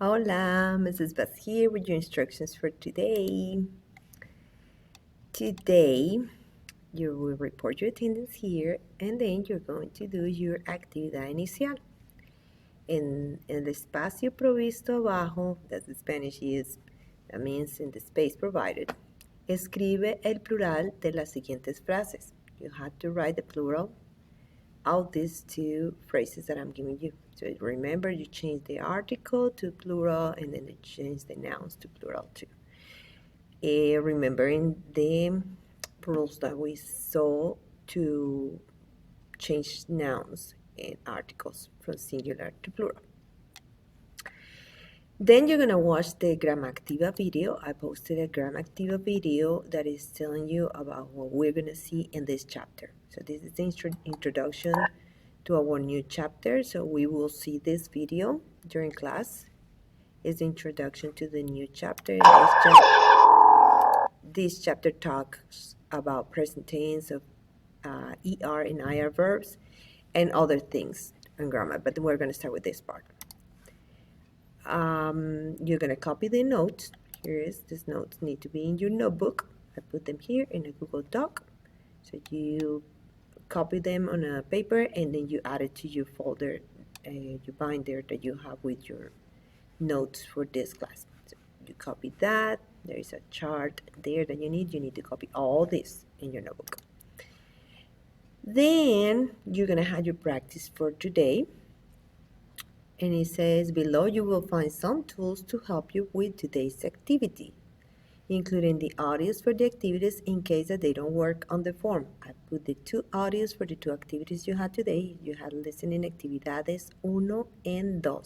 Hola, Mrs. Beth here with your instructions for today. Today, you will report your attendance here and then you're going to do your actividad inicial. En el espacio provisto abajo, that's the Spanish is, that means in the space provided, escribe el plural de las siguientes frases. You have to write the plural of these two phrases that I'm giving you. So remember, you change the article to plural and then you change the nouns to plural too. Remembering the rules that we saw to change nouns and articles from singular to plural. Then you're gonna watch the Gramactiva video. I posted a Gramactiva video that is telling you about what we're gonna see in this chapter. So this is the introduction to our new chapter. So we will see this video during class. It's the introduction to the new chapter. This chapter talks about present tense of ER and IR verbs and other things in grammar, but we're going to start with this part. You're going to copy the notes. Here is, these notes need to be in your notebook. I put them here in a Google Doc. So you copy them on a paper and then you add it to your folder, your binder that you have with your notes for this class. So you copy that. There is a chart there that you need. You need to copy all this in your notebook. Then you're going to have your practice for today. And it says below you will find some tools to help you with today's activity, including the audios for the activities in case that they don't work on the form. I put the two audios for the two activities you had today. You had listening actividades 1 and 2.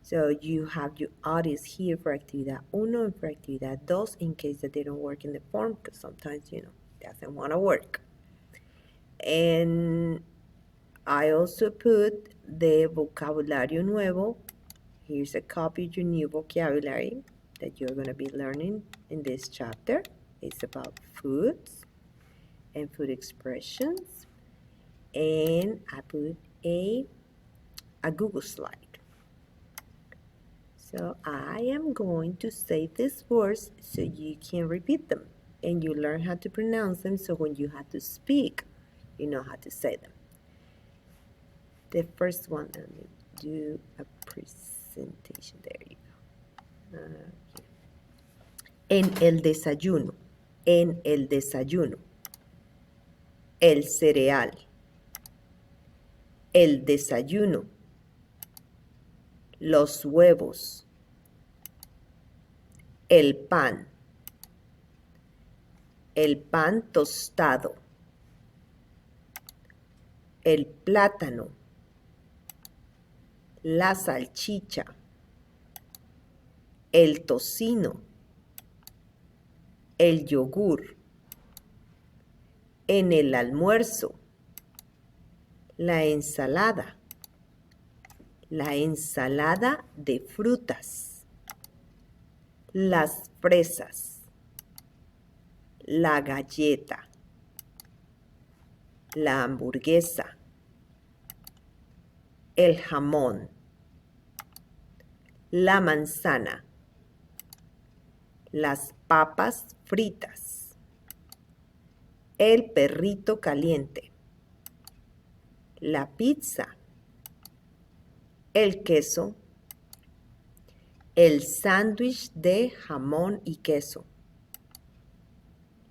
So you have your audios here for actividad 1 and for actividad 2 in case that they don't work in the form because sometimes, it doesn't want to work. And I also put the vocabulario nuevo. Here's a copy of your new vocabulary that you're going to be learning in this chapter. It's about foods and food expressions. And I put a Google slide. So I am going to say these words so you can repeat them and you learn how to pronounce them so when you have to speak, you know how to say them. The first one, let me do a presentation. There you go. En el desayuno, en el desayuno. El cereal, el desayuno. Los huevos, el pan tostado, el plátano, la salchicha, el tocino, el yogur, en el almuerzo, la ensalada de frutas, las fresas, la galleta, la hamburguesa, el jamón, la manzana, las papas fritas, el perrito caliente, la pizza, el queso, el sándwich de jamón y queso,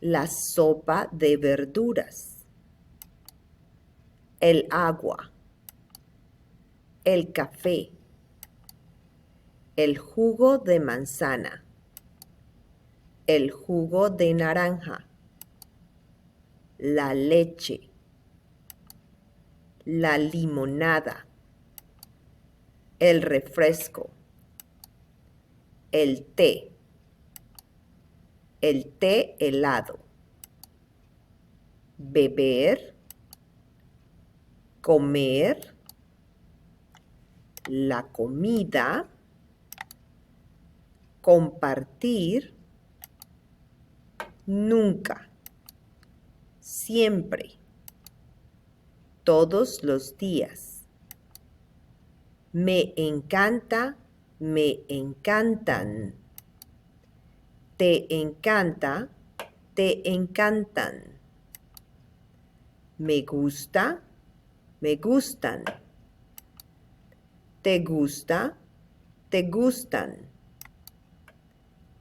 la sopa de verduras, el agua, el café, el jugo de manzana, el jugo de naranja, la leche, la limonada, el refresco, el té helado, beber, comer, la comida, compartir, nunca, siempre, todos los días. Me encanta Me encantan. Te encanta. Te encantan. Me gusta. Me gustan. Te gusta. Te gustan.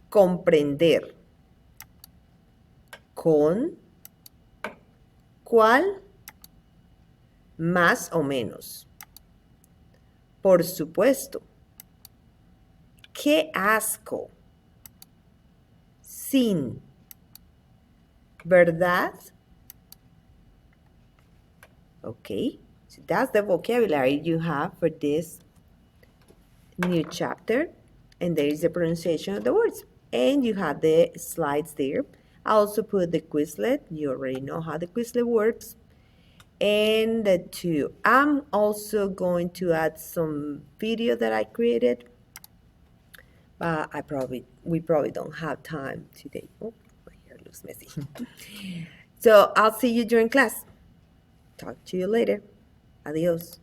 Comprender. Con. ¿Cuál? Más o menos. Por supuesto. ¡Qué asco! Sin. ¿Verdad? Okay, so that's the vocabulary you have for this new chapter. And there is the pronunciation of the words. And you have the slides there. I also put the Quizlet. You already know how the Quizlet works. And the two. I'm also going to add some video that I created. But we probably don't have time today. Oh, my hair looks messy. So I'll see you during class. Talk to you later. Adios.